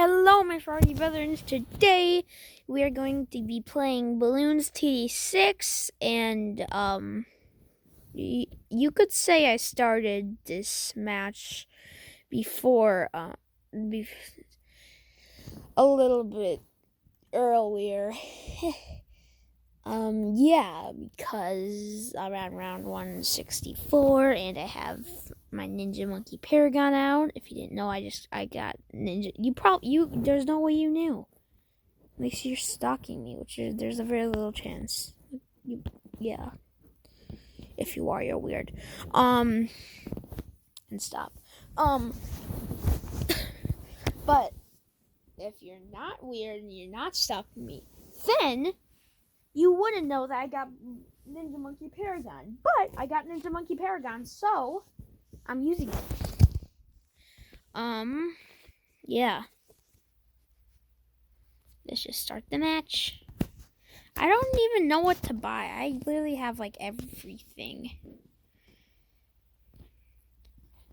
Hello, my froggy brothers. Today we are going to be playing Bloons TD6, and you could say I started this match before, a little bit earlier. Yeah, because I'm at round 164, and I have my Ninja Monkey Paragon out. If you didn't know, I got Ninja. There's no way you knew. At least you're stalking me, there's a very little chance. Yeah. If you are, you're weird. And stop. But if you're not weird and you're not stalking me, then you wouldn't know that I got Ninja Monkey Paragon. But I got Ninja Monkey Paragon, so I'm using it. Yeah. Let's just start the match. I don't even know what to buy. I literally have like everything.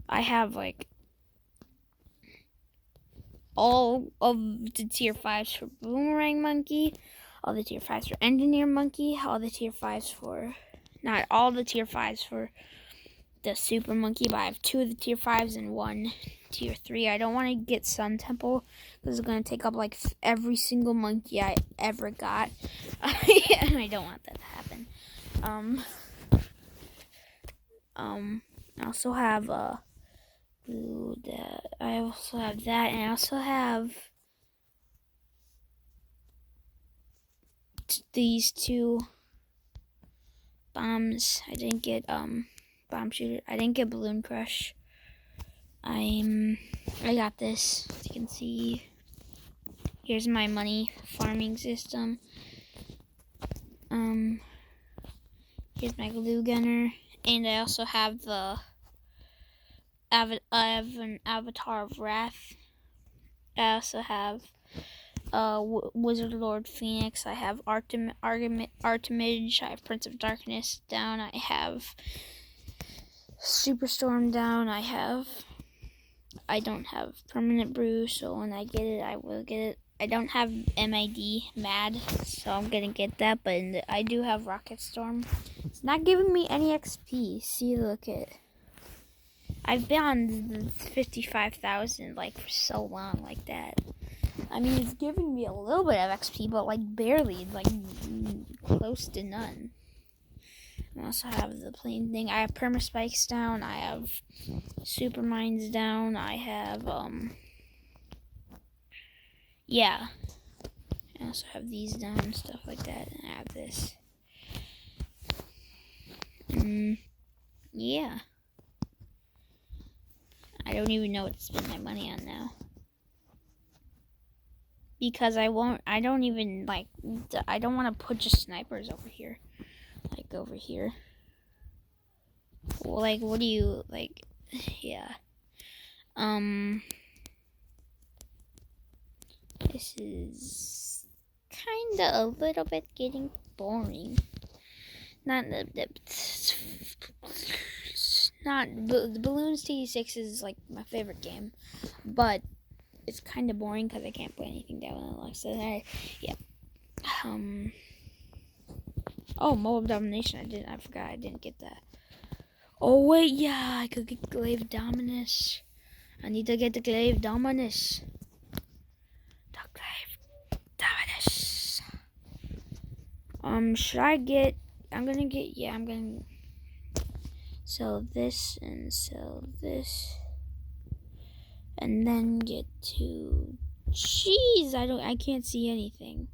I have like all of the tier 5s for Boomerang Monkey, all the tier 5s for Engineer Monkey, all the tier 5s for, not all the tier 5s for the Super Monkey, but I have 2 of the tier 5s and 1 tier 3. I don't want to get Sun Temple because it's going to take up like every single monkey I ever got. I don't want that to happen. I also have I also have that, and I also have these 2 bombs. I didn't get bomb shooter. I didn't get Balloon Crush. I got this. As you can see, here's my money farming system. Here's my glue gunner, and I also have I have an Avatar of Wrath. I also have Wizard Lord Phoenix. I have Artemage. I have Prince of Darkness down. I have Superstorm down. I don't have Permanent Brew, so when I get it, I will get it. I don't have Mad, so I'm gonna get that, but I do have Rocket Storm. It's not giving me any XP. See, look at. I've been on 55,000 like for so long like that. I mean, it's giving me a little bit of XP, but like barely, like close to none. I also have the plain thing. I have Permaspikes down. I have Super Mines down. I have yeah. I also have these down and stuff like that. And I have this. Yeah. I don't even know what to spend my money on now. Because I don't want to put just snipers over here. Like over here. Well, like, what do you, like, yeah. This is kinda a little bit getting boring. The Bloons TD6 is like my favorite game, but it's kind of boring because I can't put anything down. So yeah. Oh, Moab Domination. I forgot I didn't get that. Oh wait, yeah, I could get Glaive Dominus. I need to get the Glaive Dominus. Should I get? I'm gonna sell this and sell this, and then get to. Jeez, I can't see anything.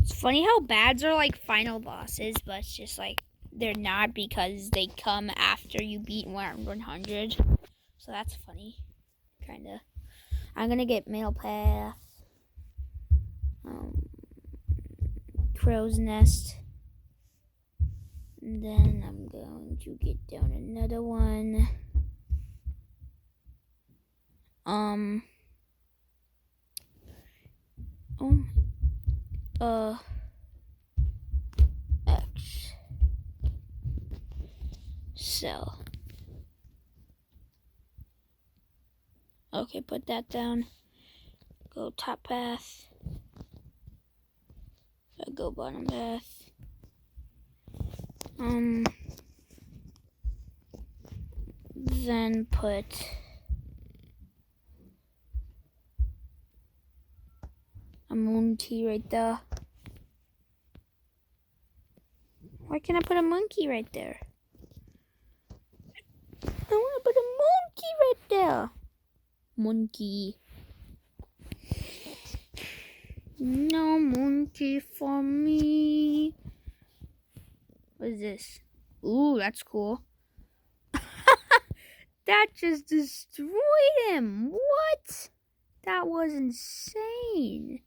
It's funny how bads are like final bosses, but it's just like they're not because they come after you beat 100. So that's funny, kinda. I'm gonna get Mail Path, Crow's Nest, and then I'm going to get down another one. X. Sell. Okay, put that down. Go top path. Go bottom path. Then put a moon key right there. Why can't I put a monkey right there? I want to put a monkey right there. Monkey. No monkey for me. What is this? Ooh, that's cool. That just destroyed him. What? That was insane.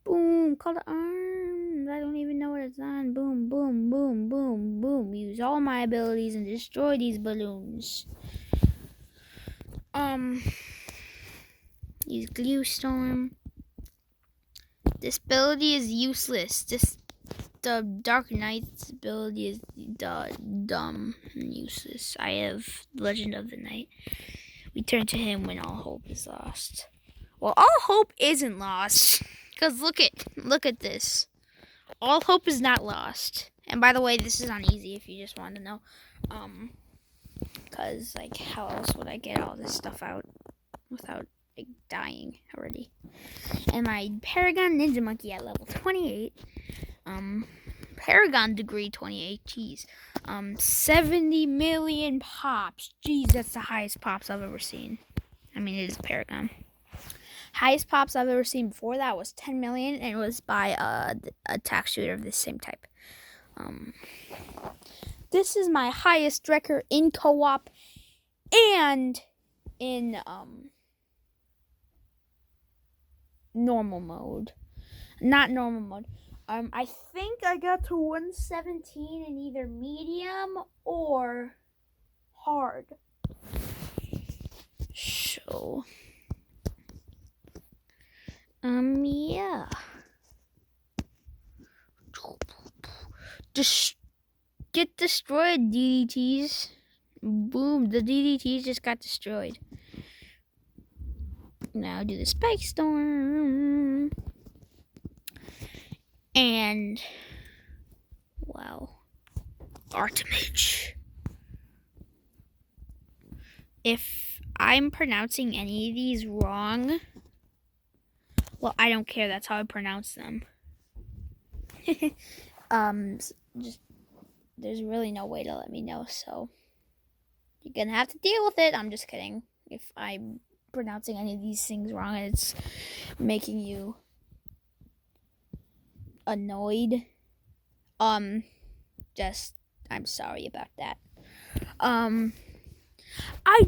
Boom, color arms. I don't even know what it's on. Boom, boom, boom, boom, boom. Use all my abilities and destroy these balloons. Use glue storm. This ability is useless. The Dark Knight's ability is dumb and useless. I have Legend of the Night. We turn to him when all hope is lost. Well, all hope isn't lost. Because look at this. All hope is not lost. And by the way, this is on easy if you just want to know. Because, like, how else would I get all this stuff out without, like, dying already? And my Paragon Ninja Monkey at level 28. Paragon degree 28. Jeez. 70 million pops. Jeez, that's the highest pops I've ever seen. I mean, it is Paragon. Highest pops I've ever seen before that was 10 million, and it was by a attack shooter of the same type. This is my highest record in co-op and in normal mode. Not normal mode. I think I got to 117 in either medium or hard. So yeah. Just get destroyed, DDTs. Boom, the DDTs just got destroyed. Now do the Spike Storm. And wow. Artemage. If I'm pronouncing any of these wrong, well, I don't care. That's how I pronounce them. Just there's really no way to let me know, so you're gonna have to deal with it. I'm just kidding. If I'm pronouncing any of these things wrong and it's making you annoyed, I'm sorry about that. I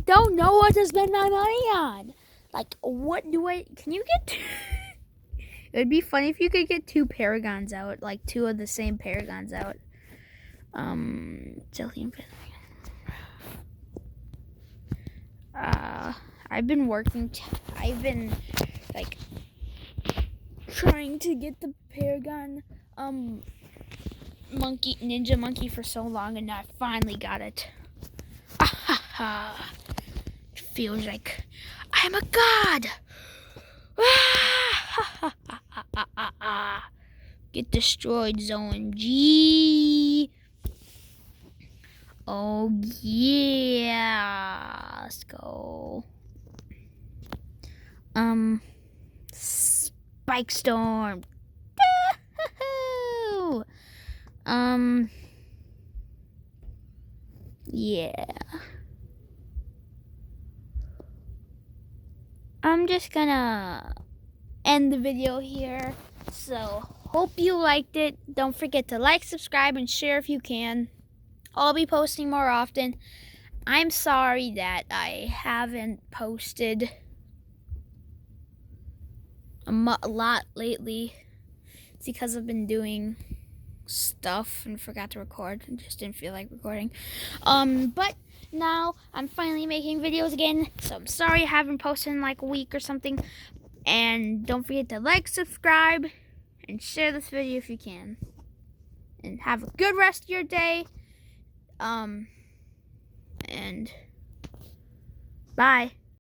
don't know what to spend my money on. Like, what do I... Can you get... It would be funny if you could get 2 Paragons out. Like, 2 of the same Paragons out. Jillian. I've been working... I've been, like, trying to get the Paragon, Ninja Monkey for so long, and I finally got it. It feels like I'm a god. Get destroyed, Zone G. Oh yeah, let's go. Spike Storm. Yeah. I'm just gonna end the video here. So, hope you liked it. Don't forget to like, subscribe, and share if you can. I'll be posting more often. I'm sorry that I haven't posted a lot lately. It's because I've been doing stuff and forgot to record and just didn't feel like recording. But now I'm finally making videos again, so I'm sorry I haven't posted in like a week or something. And don't forget to like, subscribe, and share this video if you can. And have a good rest of your day. And bye.